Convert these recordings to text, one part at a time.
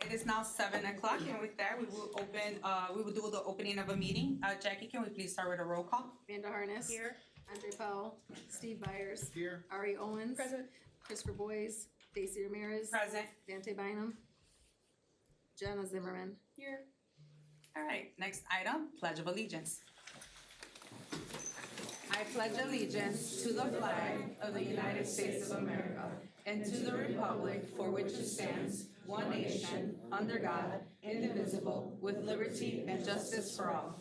It is now 7 o'clock, and with that, we will do the opening of a meeting. Jackie, can we please start with a roll call? Amanda Harness. Here. Andre Powell. Steve Byers. Here. Ari Owens. Present. Christopher Boyes. Stacy Ramirez. Present. Dante Bynum. Jenna Zimmerman. Here. All right, next item, Pledge of Allegiance. I pledge allegiance to the flag of the United States of America and to the republic for which it stands, one nation, under God, indivisible, with liberty and justice for all.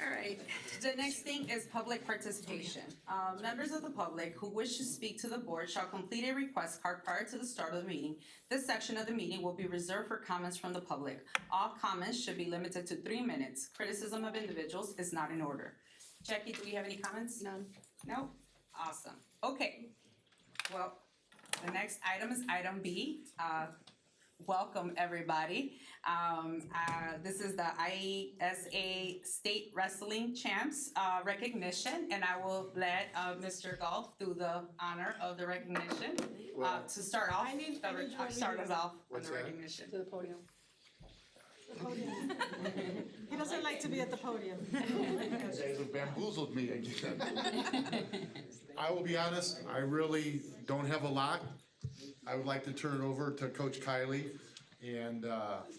All right, the next thing is public participation. Members of the public who wish to speak to the board shall complete a request card prior to the start of the meeting. This section of the meeting will be reserved for comments from the public. All comments should be limited to 3 minutes. Criticism of individuals is not in order. Jackie, do we have any comments? None. No? Awesome. Okay. Well, the next item is item B. Welcome, everybody. This is the IHSA State Wrestling Champs recognition, and I will let Mr. Golf do the honor of the recognition. To start off, start us off on the recognition. To the podium. He doesn't like to be at the podium. You guys have bamboozled me again. I will be honest, I really don't have a lot. I would like to turn it over to Coach Kylie and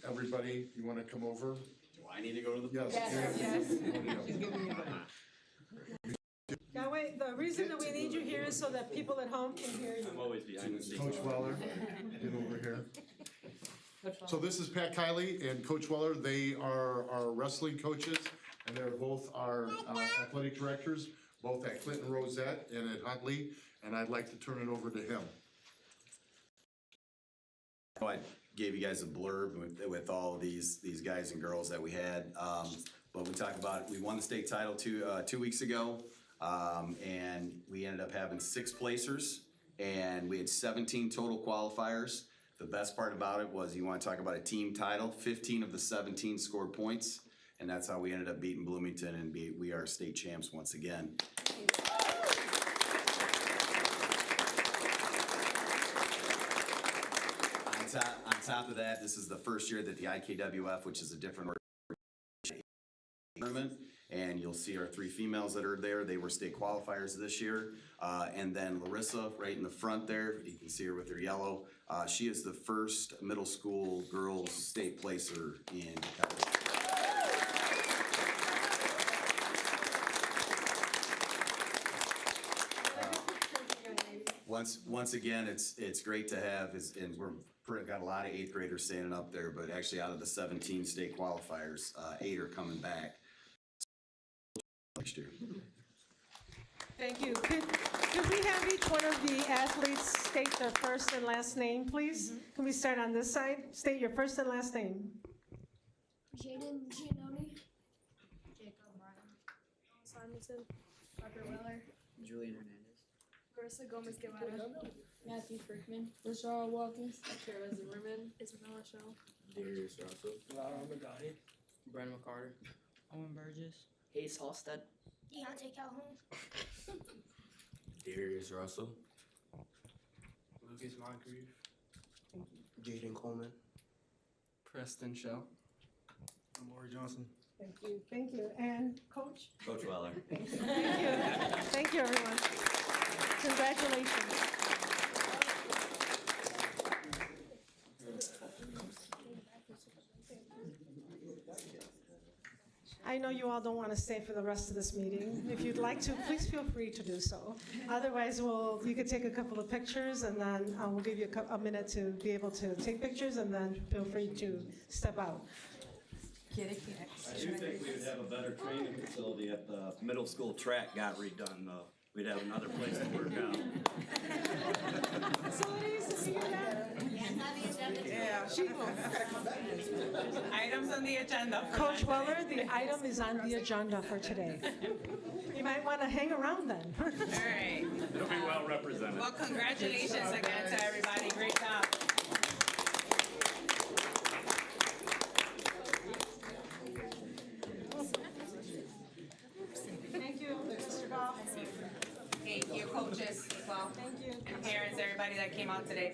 everybody. You want to come over? Do I need to go to the? Yes. That way, the reason that we need you here is so that people at home can hear you. I'm always behind the scenes. Coach Weller, get over here. So this is Pat Kylie and Coach Weller. They are our wrestling coaches, and they're both our athletic directors, both at Clinton Rosette and at Huntley, and I'd like to turn it over to him. I gave you guys a blurb with all these guys and girls that we had, but we talked about, we won the state title 2 weeks ago, and we ended up having 6 placers, and we had 17 total qualifiers. The best part about it was, you want to talk about a team title, 15 of the 17 scored points, and that's how we ended up beating Bloomington, and we are state champs once again. On top of that, this is the first year that the IKWF, which is a different tournament, and you'll see our 3 females that are there. They were state qualifiers this year. And then Larissa, right in the front there, you can see her with her yellow. She is the first middle school girls state placer in DeKalb. Once again, it's great to have, and we've got a lot of 8th graders standing up there, but actually out of the 17 state qualifiers, 8 are coming back next year. Thank you. Could we have each one of the athletes state their first and last name, please? Can we start on this side? State your first and last name. Jaden Giannoni. Jacob Ryan. Simonson. Parker Weller. Julian Hernandez. Marissa Gomez Guevara. Matthew Frickman. Rashara Watkins. Kara Zimmerman. Isabella Shell. Darius Russell. Laura Magadi. Brandon McCarter. Owen Burgess. Hayes Halstead. Deontay Calhoun. Darius Russell. Lucas Moncrief. Jaden Coleman. Preston Shell. Amore Johnson. Thank you. Thank you. And Coach? Coach Weller. Thank you. Thank you, everyone. Congratulations. I know you all don't want to stay for the rest of this meeting. If you'd like to, please feel free to do so. Otherwise, you could take a couple of pictures, and then we'll give you a minute to be able to take pictures, and then feel free to step out. I do think we would have a better training facility if the middle school track got redone, though. We'd have another place to work out. Facilities, did you hear that? Yeah. Items on the agenda. Coach Weller, the item is on the agenda for today. You might want to hang around then. All right. It'll be well represented. Well, congratulations again to everybody. Great job. Thank you, Mr. Goff. Thank you, coaches. all. Thank you. And parents, everybody that came out today.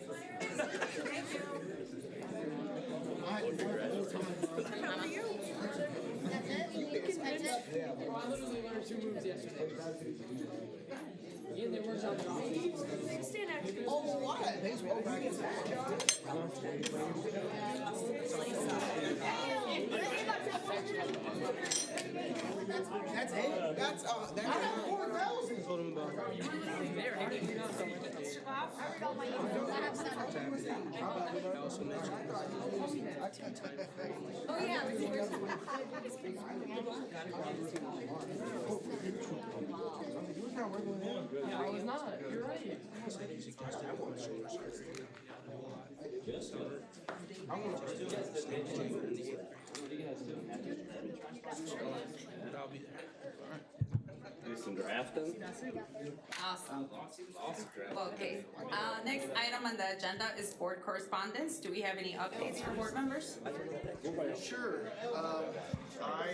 That's it? That's, I have 4,000. Told him about. Oh, yeah. I was not. You're right. Do some drafting. Awesome. Okay, next item on the agenda is board correspondence. Do we have any updates for board members? Sure. I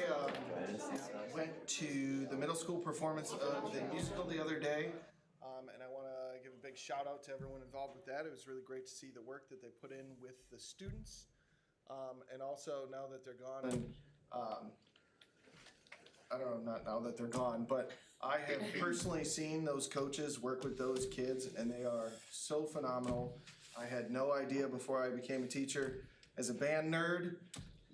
went to the middle school performance of the musical the other day, and I want to give a big shout out to everyone involved with that. It was really great to see the work that they put in with the students, and also now that they're gone, and I don't know, not now that they're gone, but I have personally seen those coaches work with those kids, and they are so phenomenal. I had no idea before I became a teacher, as a band nerd,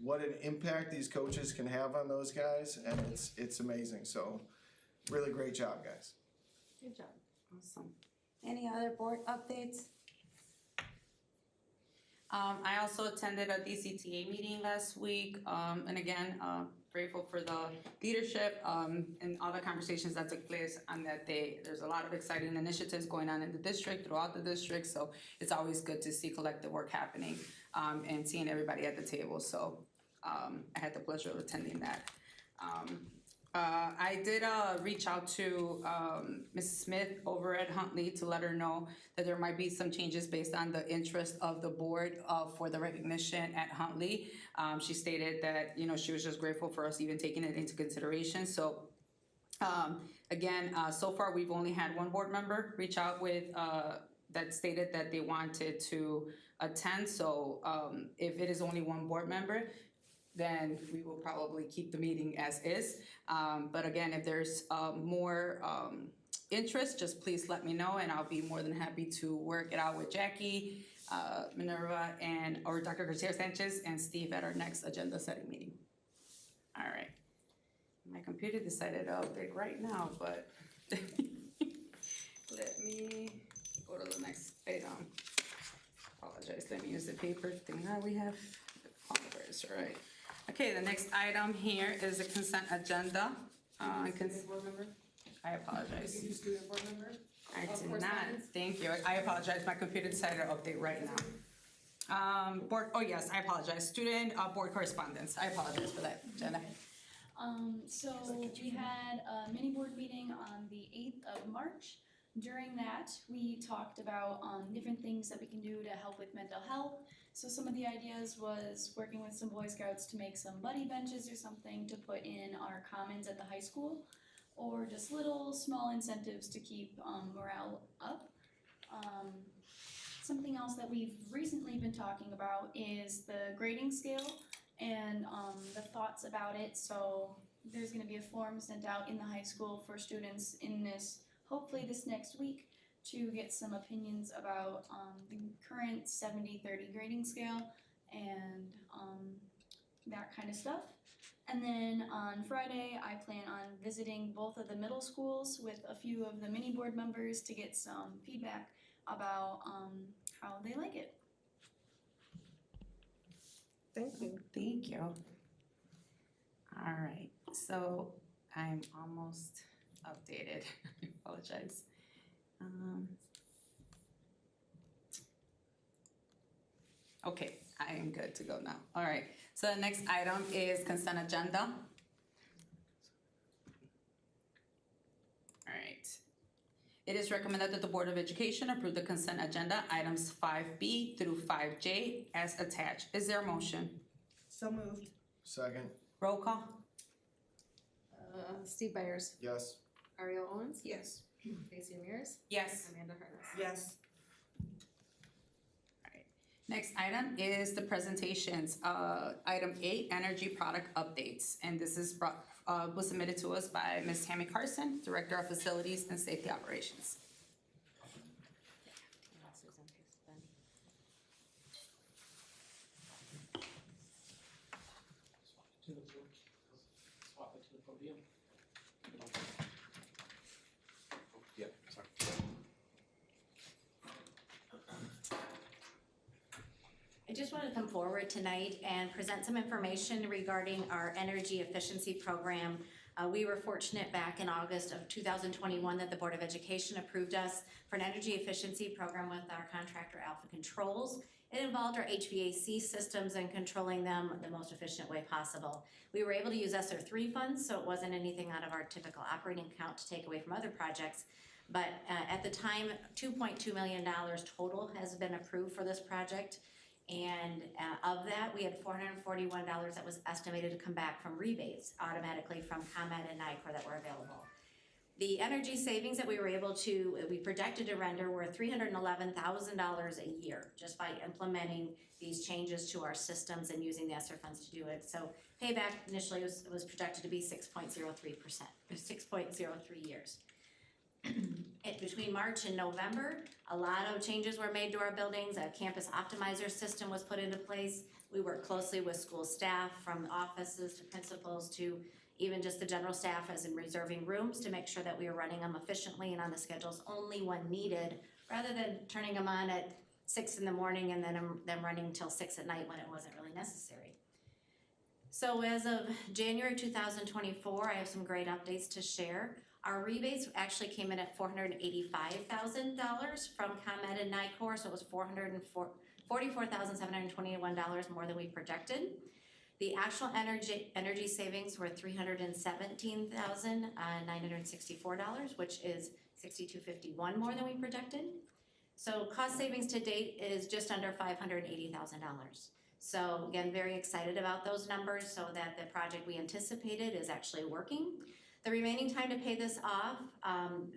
what an impact these coaches can have on those guys, and it's amazing. So, really great job, guys. Good job. Awesome. Any other board updates? I also attended a DCTA meeting last week, and again, grateful for the leadership, and all the conversations that took place on that day. There's a lot of exciting initiatives going on in the district, throughout the district, so it's always good to see collective work happening, and seeing everybody at the table, so, I had the pleasure of attending that. I did reach out to Mrs. Smith over at Huntley to let her know that there might be some changes based on the interest of the board for the recognition at Huntley. She stated that, you know, she was just grateful for us even taking it into consideration. So again, so far we've only had one board member reach out with that stated that they wanted to attend. So if it is only one board member, then we will probably keep the meeting as is. But again, if there's more interest, just please let me know, and I'll be more than happy to work it out with Jackie, Minerva, or Dr. Garcia Sanchez and Steve at our next agenda setting meeting. All right. My computer decided to update right now, but let me go to the next item. Apologize, let me use the paper thing that we have. Apologize, all right. Okay, the next item here is the consent agenda. I apologize. I did not, thank you. I apologize, my computer decided to update right now. Yes, I apologize. Student board correspondence, I apologize for that, Jenna. So we had a mini board meeting on the 8th of March. During that, we talked about different things that we can do to help with mental health. So some of the ideas was working with some Boy Scouts to make some buddy benches or something to put in our commons at the high school, or just little small incentives to keep morale up. Something else that we've recently been talking about is the grading scale and the thoughts about it. So there's gonna be a form sent out in the high school for students in this, hopefully this next week, to get some opinions about the current 70-30 grading scale and that kind of stuff. And then on Friday, I plan on visiting both of the middle schools with a few of the mini board members to get some feedback about how they like it. Thank you. Thank you. All right, so I'm almost updated. I apologize. Okay, I am good to go now. All right, so the next item is consent agenda. All right. It is recommended that the Board of Education approve the consent agenda items 5B through 5J as attached. Is there a motion? So moved. Second. Roll call? Steve Byers, Yes. Ariel Owens, Yes. Stacy Ramirez, Yes. Amanda Harness. Yes. Next item is the presentations. Item 8, energy product updates. And this is was submitted to us by Ms. Tammy Carson, Director of Facilities and Safety Operations. To the board. Swap it to the podium. Yeah, sorry. I just want to come forward tonight and present some information regarding our energy efficiency program. We were fortunate back in August of 2021 that the Board of Education approved us for an energy efficiency program with our contractor Alpha Controls. It involved our HVAC systems and controlling them the most efficient way possible. We were able to use ESSER 3 funds, so it wasn't anything out of our typical operating account to take away from other projects. But at the time, $2.2 million total has been approved for this project. And of that, we had $441 that was estimated to come back from rebates automatically from ComEd and NICOR that were available. The energy savings that we projected to render were $311,000 a year just by implementing these changes to our systems and using the ESSER funds to do it. So payback initially was projected to be 6.03%, 6.03 years. Between March and November, a lot of changes were made to our buildings. A campus optimizer system was put into place. We worked closely with school staff, from offices to principals to even just the general staff, as in reserving rooms, to make sure that we were running them efficiently and on the schedules only when needed, rather than turning them on at 6 in the morning and then them running until 6 at night when it wasn't really necessary. So as of January 2024, I have some great updates to share. Our rebates actually came in at $485,000 from ComEd and NICOR, so it was $44,721 more than we projected. The actual energy savings were $317,964, which is $62.51 more than we projected. So cost savings to date is just under $580,000. So again, very excited about those numbers, so that the project we anticipated is actually working. The remaining time to pay this off,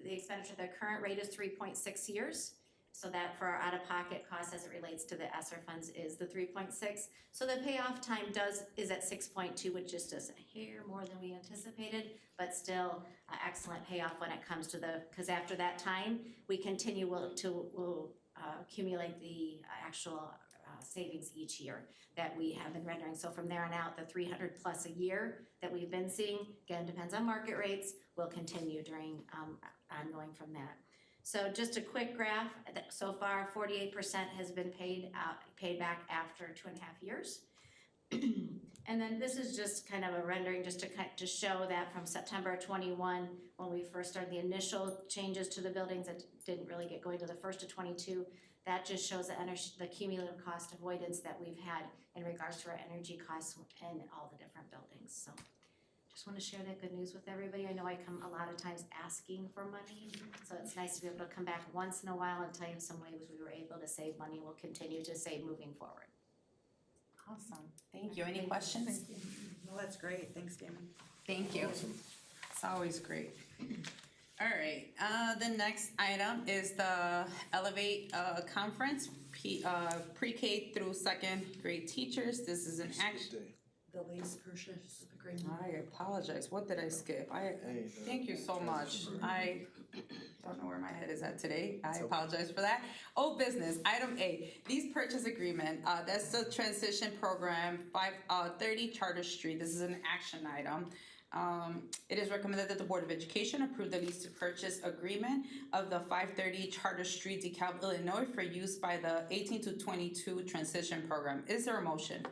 the expenditure, the current rate is 3.6 years. So that for our out-of-pocket costs as it relates to the ESSER funds is the 3.6. So the payoff time is at 6.2, which just is a hair more than we anticipated, but still excellent payoff when it comes to because after that time, we continue to accumulate the actual savings each year that we have been rendering. So from there on out, the 300 plus a year that we've been seeing, again, depends on market rates, will continue during ongoing from that. So just a quick graph, so far 48% has been paid back after 2.5 years. And then this is just kind of a rendering just to show that from September 21, when we first started the initial changes to the buildings that didn't really get going to the 1st of 22, that just shows the cumulative cost avoidance that we've had in regards to our energy costs in all the different buildings. So just want to share that good news with everybody. I know I come a lot of times asking for money, so it's nice to be able to come back once in a while and tell you some ways we were able to save money and will continue to save moving forward. Awesome. Thank you. Any questions? Well, that's great. Thanks, Damon. Thank you. It's always great. All right, the next item is the Elevate Conference, pre-K through 2nd grade teachers. This is an action. The lease purchase agreement. I apologize. What did I skip? Thank you so much. I don't know where my head is at today. I apologize for that. Old business, item A, lease purchase agreement. That's the transition program, 530 Charter Street. This is an action item. It is recommended that the Board of Education approve the lease to purchase agreement of the 530 Charter Street, DeKalb, Illinois, for use by the 18 to 22 transition program. Is there a motion?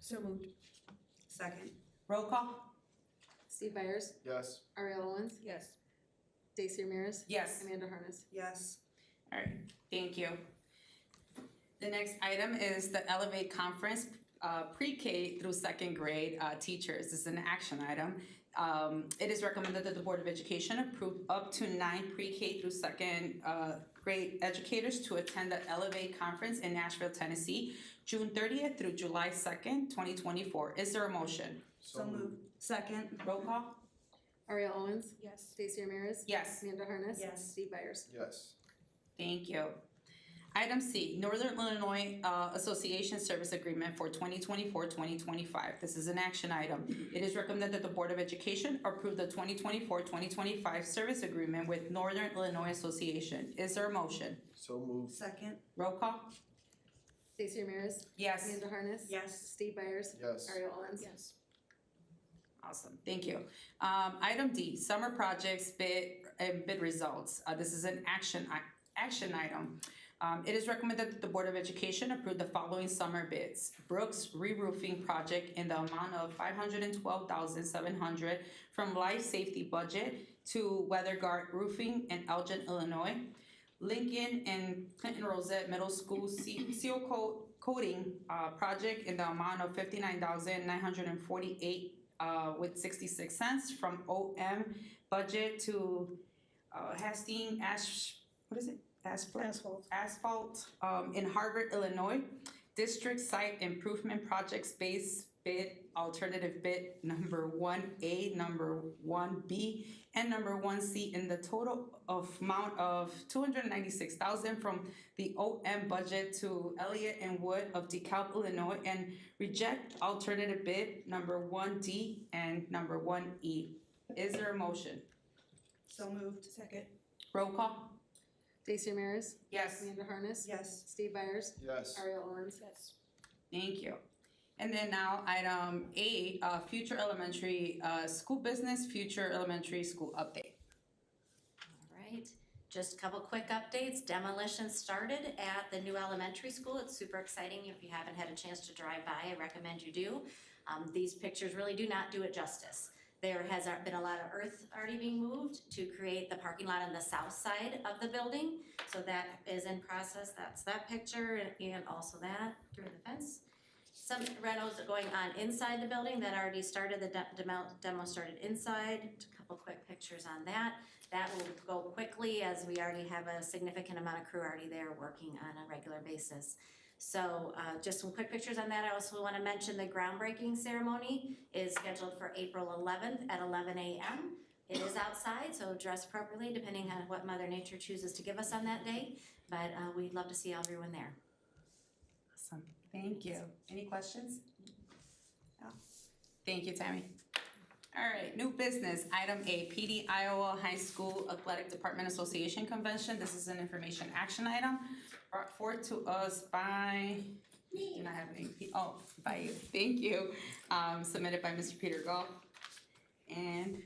So moved. Second. Roll call? Steve Byers, Yes. Ariel Owens, Yes. Stacy Ramirez, Yes. Amanda Harness. Yes. All right, thank you. The next item is the Elevate Conference, pre-K through 2nd grade teachers. This is an action item. It is recommended that the Board of Education approve up to 9 pre-K through 2nd grade educators to attend the Elevate Conference in Nashville, Tennessee, June 30th through July 2nd, 2024. Is there a motion? So moved. Second. Roll call? Ariel Owens, Yes. Stacy Ramirez. Yes. Amanda Harness. Yes. Steve Byers. Yes. Thank you. Item C, Northern Illinois Association Service Agreement for 2024-2025. This is an action item. It is recommended that the Board of Education approve the 2024-2025 service agreement with Northern Illinois Association. Is there a motion? So moved. Second. Roll call? Stacy Ramirez. Yes. Amanda Harness. Yes. Steve Byers. Yes. Ariel Owens. Yes. Awesome, thank you. Item D, summer projects bid results. This is an action item. It is recommended that the Board of Education approve the following summer bids. Brooks re-roofing project in the amount of $512,700 from life safety budget to WeatherGuard Roofing in Elgin, Illinois. Lincoln and Clinton Rosette Middle School seal coating project in the amount of $59,948 with 66 cents from OM budget to Hastings Asphalt in Harvard, Illinois. District Site Improvement Project Space bid, alternative bid number 1A, number 1B, and number 1C in the total amount of $296,000 from the OM budget to Elliott and Wood of DeKalb, Illinois, and reject alternative bid number 1D and number 1E. Is there a motion? So moved. Second. Roll call? Stacy Ramirez. Yes. Amanda Harness. Yes. Steve Byers. Yes. Ariel Owens. Yes. Thank you. And then now, item A, future elementary school business, future elementary school update. All right, just a couple quick updates. Demolition started at the new elementary school. It's super exciting. If you haven't had a chance to drive by, I recommend you do. These pictures really do not do it justice. There has been a lot of earth already being moved to create the parking lot on the south side of the building. So that is in process. That's that picture and also that through the fence. Some renos are going on inside the building that already started. The demo started inside. A couple quick pictures on that. That will go quickly as we already have a significant amount of crew already there working on a regular basis. So just some quick pictures on that. I also want to mention the groundbreaking ceremony is scheduled for April 11th at 11 a.m. It is outside, so dress appropriately depending on what Mother Nature chooses to give us on that day. But we'd love to see everyone there. Awesome, thank you. Any questions? No? Thank you, Tammy. All right, new business, item A, PD Iowa High School Athletic Department Association Convention. This is an information action item brought forth to us by, do not have any, by you, thank you. Submitted by Mr. Peter Goff. And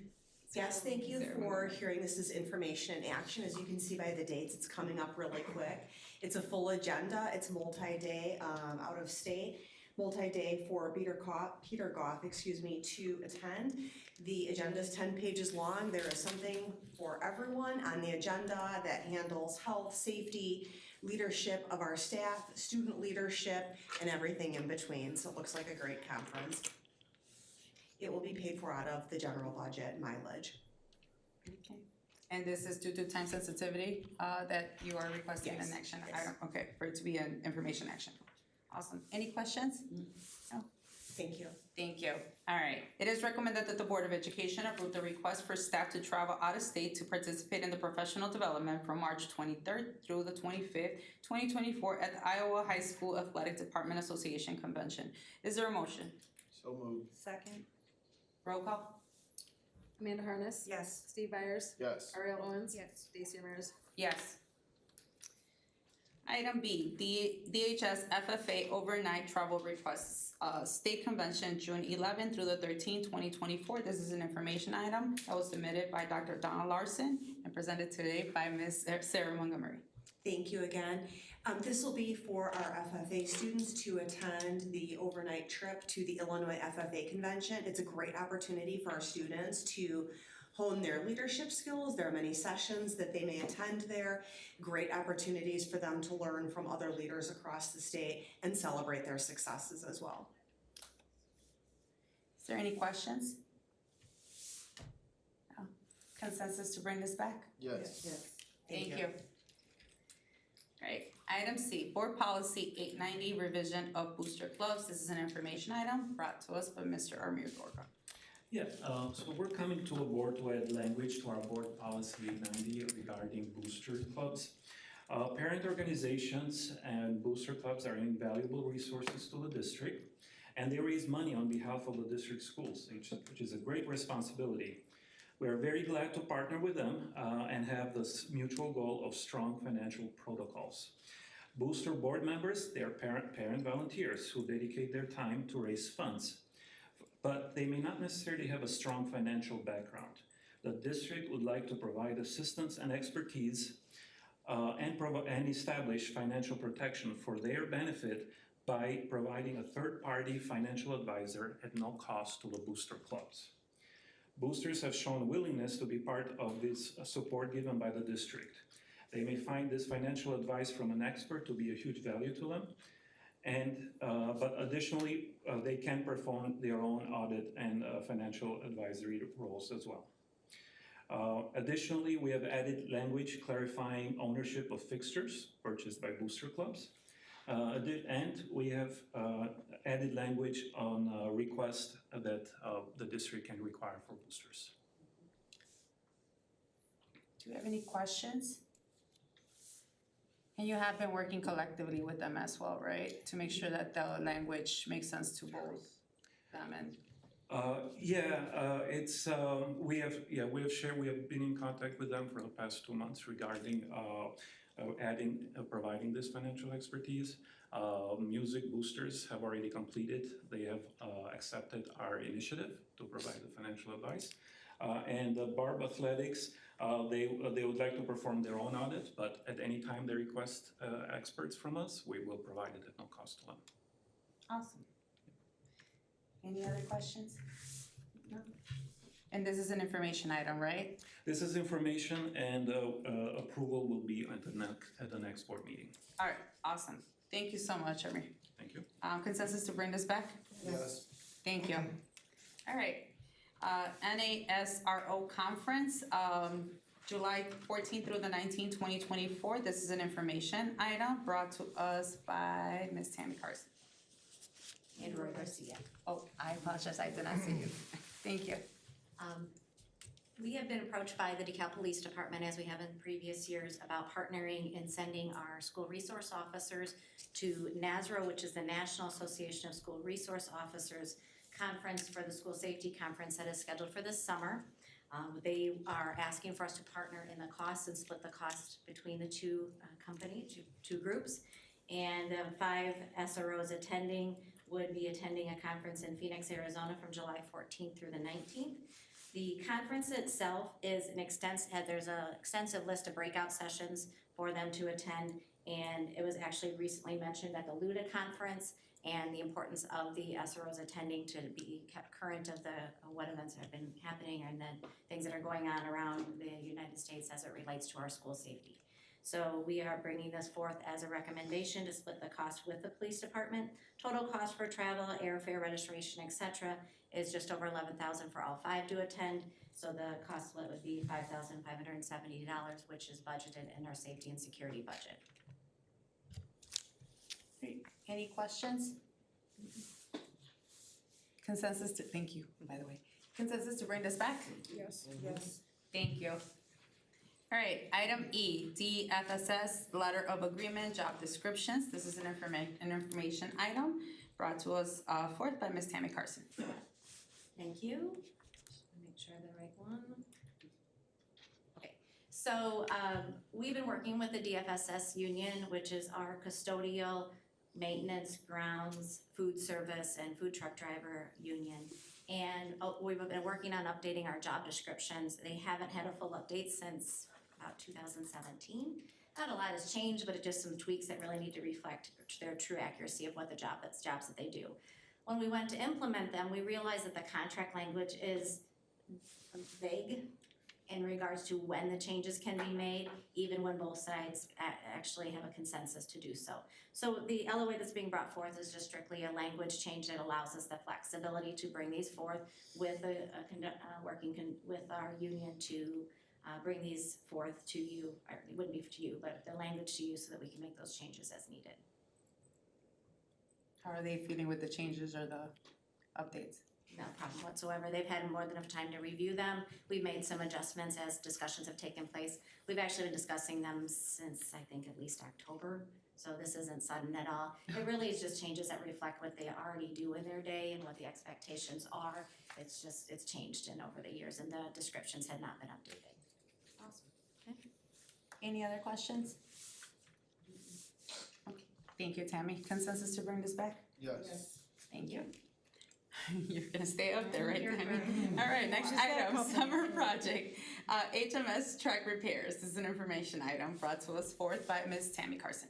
Yes, thank you for hearing this is information action. As you can see by the dates, it's coming up really quick. It's a full agenda. It's multi-day, out of state, multi-day for Peter Goff, to attend. The agenda is 10 pages long. There is something for everyone on the agenda that handles health, safety, leadership of our staff, student leadership, and everything in between. So it looks like a great conference. It will be paid for out of the general budget mileage. okay. And this is due to time sensitivity that you are requesting an action item? Okay, for it to be an information action. Awesome. Any questions? No? Thank you. Thank you. All right. It is recommended that the Board of Education approve the request for staff to travel out of state to participate in the professional development from March 23rd through the 25th, 2024 at the Iowa High School Athletic Department Association Convention. Is there a motion? So moved. Second. Roll call? Amanda Harness. Yes. Steve Byers. Yes. Ariel Owens. Yes. Stacy Ramirez. Yes. Item B, the DHS FFA overnight travel requests, State Convention, June 11th through the 13th, 2024. This is an information item that was submitted by Dr. Donna Larson and presented today by Ms. Sarah Montgomery. Thank you again. This will be for our FFA students to attend the overnight trip to the Illinois FFA Convention. It's a great opportunity for our students to hone their leadership skills. There are many sessions that they may attend there. Great opportunities for them to learn from other leaders across the state and celebrate their successes as well. Is there any questions? No. Consensus to bring this back? Yes. Yes. Thank you. Right, item C, Board Policy 890, revision of booster clubs. This is an information item brought to us by Mr. Amir Dorga. Yeah, so we're coming to a board to add language to our board policy 90 regarding booster clubs. Parent organizations and booster clubs are invaluable resources to the district, and they raise money on behalf of the district schools, which is a great responsibility. We are very glad to partner with them and have this mutual goal of strong financial protocols. Booster board members, they are parent volunteers who dedicate their time to raise funds, but they may not necessarily have a strong financial background. The district would like to provide assistance and expertise and establish financial protection for their benefit by providing a third-party financial advisor at no cost to the booster clubs. Boosters have shown willingness to be part of this support given by the district. They may find this financial advice from an expert to be a huge value to them, but additionally, they can perform their own audit and financial advisory roles as well. Additionally, we have added language clarifying ownership of fixtures purchased by booster clubs. And we have added language on requests that the district can require for boosters. Do you have any questions? And you have been working collectively with them as well, right? To make sure that the language makes sense to both them and. We have been in contact with them for the past 2 months regarding providing this financial expertise. Music boosters have already completed. They have accepted our initiative to provide the financial advice. And the Barb Athletics, they would like to perform their own audit, but at any time they request experts from us, we will provide it at no cost to them. Awesome. Any other questions? No? And this is an information item, right? This is information, and approval will be at the next board meeting. All right, awesome. Thank you so much, Amir. Thank you. Consensus to bring this back? Yes. Thank you. All right. NASRO Conference, July 14th through the 19th, 2024. This is an information item brought to us by Ms. Tammy Carson. And Roy Garcia. Oh, I apologize, I did not see you. Thank you. We have been approached by the DeKalb Police Department, as we have in previous years, about partnering and sending our school resource officers to NASRO, which is the National Association of School Resource Officers Conference for the School Safety Conference that is scheduled for this summer. They are asking for us to partner in the costs and split the cost between the two groups. And 5 SROs attending would be attending a conference in Phoenix, Arizona from July 14th through the 19th. The conference itself is there's an extensive list of breakout sessions for them to attend, and it was actually recently mentioned at the LUDA conference and the importance of the SROs attending to be kept current of what events have been happening and then things that are going on around the United States as it relates to our school safety. So we are bringing this forth as a recommendation to split the cost with the police department. Total cost for travel, airfare, registration, etc. is just over $11,000 for all 5 to attend. So the cost split would be $5,570, which is budgeted in our safety and security budget. Great. Any questions? Consensus to, thank you, by the way. Consensus to bring this back? Yes. Yes. Thank you. All right, item E, DFSS, letter of agreement, job descriptions. This is an information item brought to us forth by Ms. Tammy Carson. Thank you. Make sure I have the right one. Okay, so we've been working with the DFSS union, which is our custodial, maintenance, grounds, food service, and food truck driver union. And we've been working on updating our job descriptions. They haven't had a full update since about 2017. Not a lot has changed, but it's just some tweaks that really need to reflect their true accuracy of what the jobs that they do. When we went to implement them, we realized that the contract language is vague in regards to when the changes can be made, even when both sides actually have a consensus to do so. So the LOA that's being brought forth is just strictly a language change that allows us the flexibility to bring these forth with working with our union to bring these forth to you, or it wouldn't be to you, but the language to you so that we can make those changes as needed. How are they feeling with the changes or the updates? no problem whatsoever. They've had more than enough time to review them. We've made some adjustments as discussions have taken place. We've actually been discussing them since, I think, at least October. So this isn't sudden at all. It really is just changes that reflect what they already do in their day and what the expectations are. It's just, it's changed in over the years, and the descriptions had not been updated. Awesome. Okay. Any other questions? Okay, thank you, Tammy. Consensus to bring this back? Yes. Thank you. You're gonna stay up there, right, You're Tammy? All right, next item, summer project, HMS track repairs. This is an information item brought to us forth by Ms. Tammy Carson.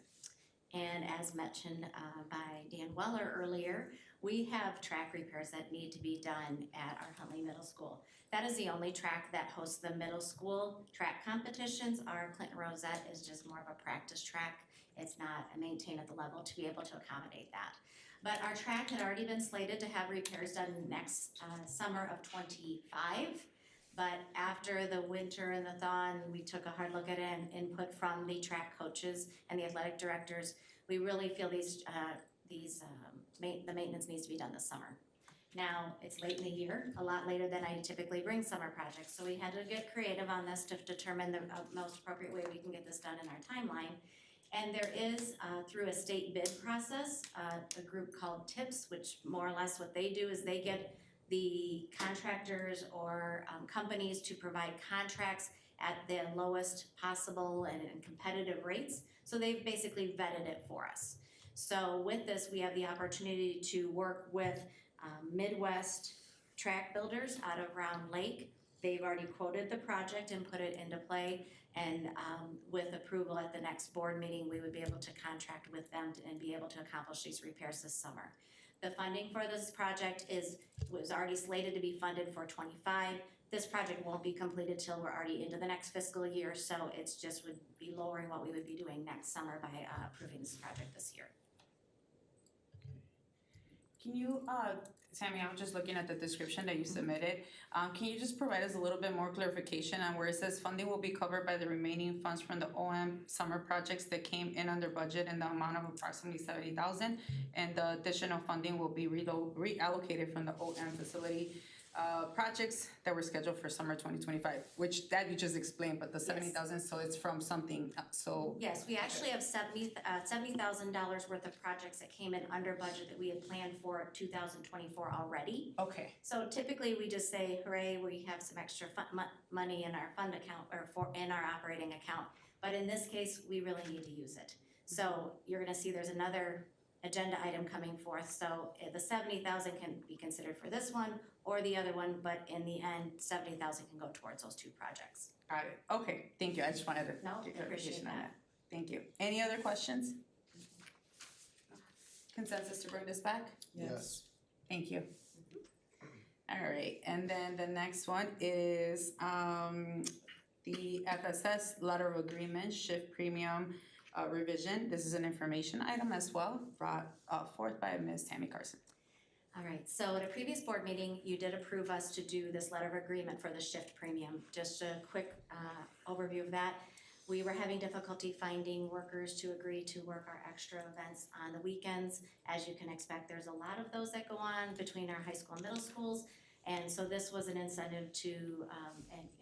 And as mentioned by Dan Weller earlier, we have track repairs that need to be done at our Huntley Middle School. That is the only track that hosts the middle school track competitions. Our Clinton Rosette is just more of a practice track. It's not maintained at the level to be able to accommodate that. But our track had already been slated to have repairs done next summer of '25. But after the winter and the thaw, and we took a hard look at it and input from the track coaches and the athletic directors, we really feel the maintenance needs to be done this summer. Now, it's late in the year, a lot later than I typically bring summer projects, so we had to get creative on this to determine the most appropriate way we can get this done in our timeline. And there is, through a state bid process, a group called TIPS, which more or less what they do is they get the contractors or companies to provide contracts at the lowest possible and competitive rates. So they've basically vetted it for us. So with this, we have the opportunity to work with Midwest track builders out of Round Lake. They've already quoted the project and put it into play. And with approval at the next board meeting, we would be able to contract with them and be able to accomplish these repairs this summer. The funding for this project was already slated to be funded for '25. This project won't be completed till we're already into the next fiscal year, so it's just would be lowering what we would be doing next summer by approving this project this year. Can you, Tammy, I was just looking at the description that you submitted. Can you just provide us a little bit more clarification on where it says funding will be covered by the remaining funds from the OM summer projects that came in under budget in the amount of approximately $70,000, and the additional funding will be reallocated from the OM facility projects that were scheduled for summer 2025, which that you just explained, but the $70,000, so it's from something, so. Yes, we actually have $70,000 worth of projects that came in under budget that we had planned for 2024 already. Okay. So typically we just say, hooray, we have some extra money in our fund account or in our operating account. But in this case, we really need to use it. So you're gonna see there's another agenda item coming forth. So the $70,000 can be considered for this one or the other one, but in the end, $70,000 can go towards those two projects. Got it. Okay, thank you. I just wanted to No, get I clarification appreciate on that. that. Thank you. Any other questions? Consensus to bring this back? Yes. Thank you. All right, and then the next one is the FSS letter of agreement, shift premium revision. This is an information item as well, brought forth by Ms. Tammy Carson. All right, so at a previous board meeting, you did approve us to do this letter of agreement for the shift premium. Just a quick overview of that. We were having difficulty finding workers to agree to work our extra events on the weekends. As you can expect, there's a lot of those that go on between our high school and middle schools. And so this was an incentive to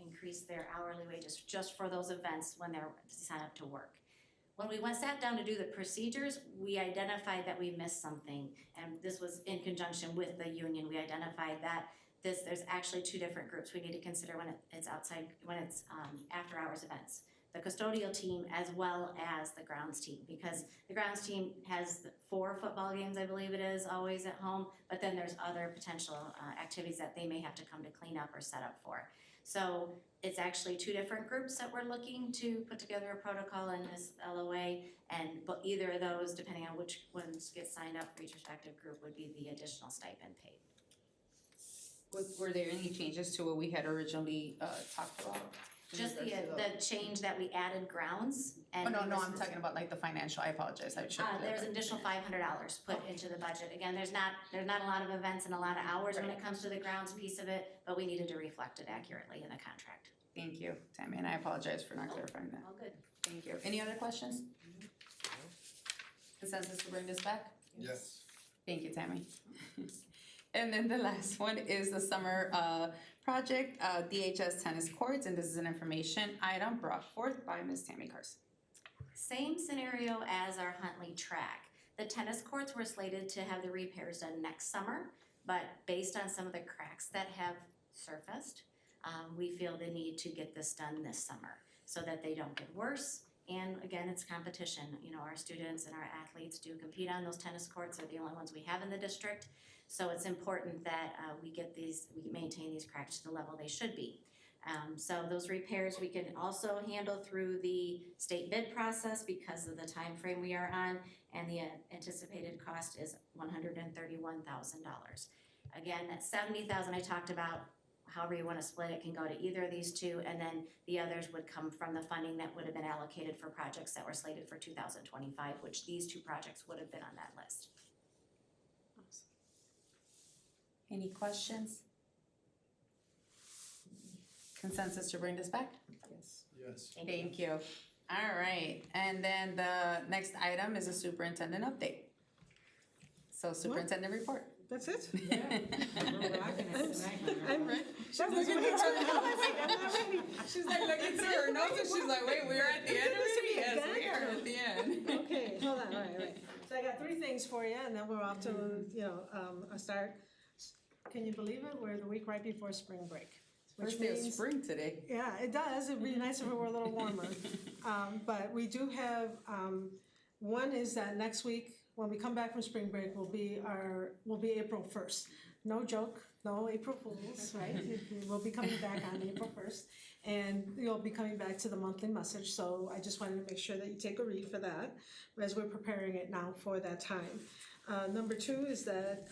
increase their hourly wages just for those events when they're signed up to work. When we sat down to do the procedures, we identified that we missed something, and this was in conjunction with the union. We identified that there's actually two different groups we need to consider when it's after hours events. The custodial team as well as the grounds team, because the grounds team has 4 football games, I believe it is, always at home, but then there's other potential activities that they may have to come to clean up or set up for. So it's actually 2 different groups that we're looking to put together a protocol in this LOA, but either of those, depending on which ones get signed up for each respective group, would be the additional stipend paid. Were there any changes to what we had originally talked about? Just the change that we added grounds and. Oh, no, I'm talking about like the financial, I apologize, I should have. There's an additional $500 put into the budget. Again, there's not a lot of events and a lot of hours when it comes to the grounds piece of it, but we needed to reflect it accurately in the contract. Thank you, Tammy, and I apologize for not clarifying that. All good. Thank you. Any other questions? Consensus to bring this back? Yes. Thank you, Tammy. And then the last one is the summer project, DHS tennis courts, and this is an information item brought forth by Ms. Tammy Carson. Same scenario as our Huntley track. The tennis courts were slated to have the repairs done next summer, but based on some of the cracks that have surfaced, we feel the need to get this done this summer so that they don't get worse. And again, it's competition. You know, our students and our athletes do compete on those tennis courts. They're the only ones we have in the district. So it's important that we maintain these cracks to the level they should be. So those repairs we can also handle through the state bid process because of the time frame we are on, and the anticipated cost is $131,000. Again, that $70,000 I talked about, however you want to split it, can go to either of these two, and then the others would come from the funding that would have been allocated for projects that were slated for 2025, which these two projects would have been on that list. Any questions? Consensus to bring this back? Yes. Thank you. All right, and then the next item is a superintendent update. So Superintendent Report. That's it? I'm ready. She's looking at her notes. She's like looking through her notes and she's like, wait, we're at the end already? Yes, we are at the end. Okay, hold on, all right. So I got 3 things for you, and then we're off to, a start. Can you believe it? We're the week right before spring break. Which First day of means, spring today. yeah, it does. It'd be nice if it were a little warmer. But we do have, one is that next week, when we come back from spring break, will be April 1st. No joke, no April Fools, right? We'll be coming back on April 1st, and you'll be coming back to the monthly message. So I just wanted to make sure that you take a read for that as we're preparing it now for that time. Number 2 is that,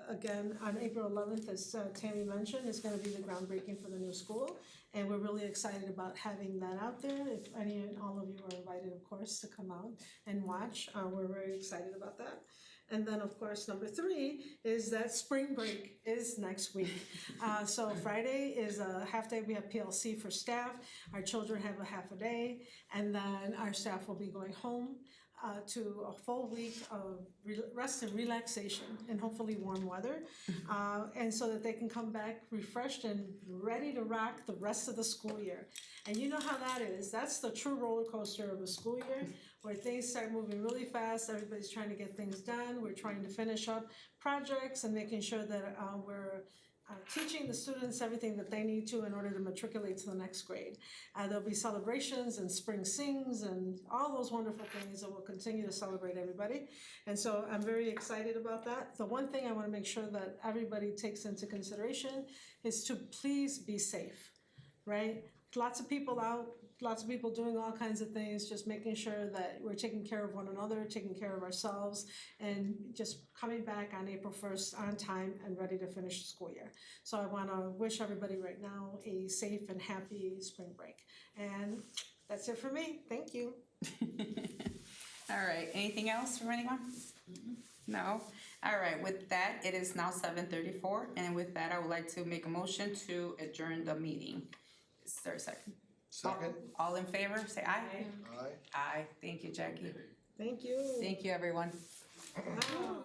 again, on April 11th, as Tammy mentioned, is going to be the groundbreaking for the new school. And we're really excited about having that out there. If any and all of you are invited, of course, to come out and watch. We're very excited about that. And then, of course, number 3 is that spring break is next week. So Friday is a half day. We have PLC for staff. Our children have a half a day. And then our staff will be going home to a full week of rest and relaxation and hopefully warm weather. And so that they can come back refreshed and ready to rock the rest of the school year. And you know how that is. That's the true roller coaster of a school year, where things start moving really fast. Everybody's trying to get things done. We're trying to finish up projects and making sure that we're teaching the students everything that they need to in order to matriculate to the next grade. There'll be celebrations and spring sings and all those wonderful things that will continue to celebrate everybody. And so I'm very excited about that. The one thing I want to make sure that everybody takes into consideration is to please be safe, right? Lots of people out, lots of people doing all kinds of things, just making sure that we're taking care of one another, taking care of ourselves, and just coming back on April 1st on time and ready to finish the school year. So I want to wish everybody right now a safe and happy spring break. And that's it for me. Thank you. All right, anything else from anyone? No? All right, with that, it is now 7:34, and with that, I would like to make a motion to adjourn the meeting. Is there a second? Second. All in favor, say aye. Aye. Aye. Thank you, Jackie. Thank you. Thank you, everyone. Wow.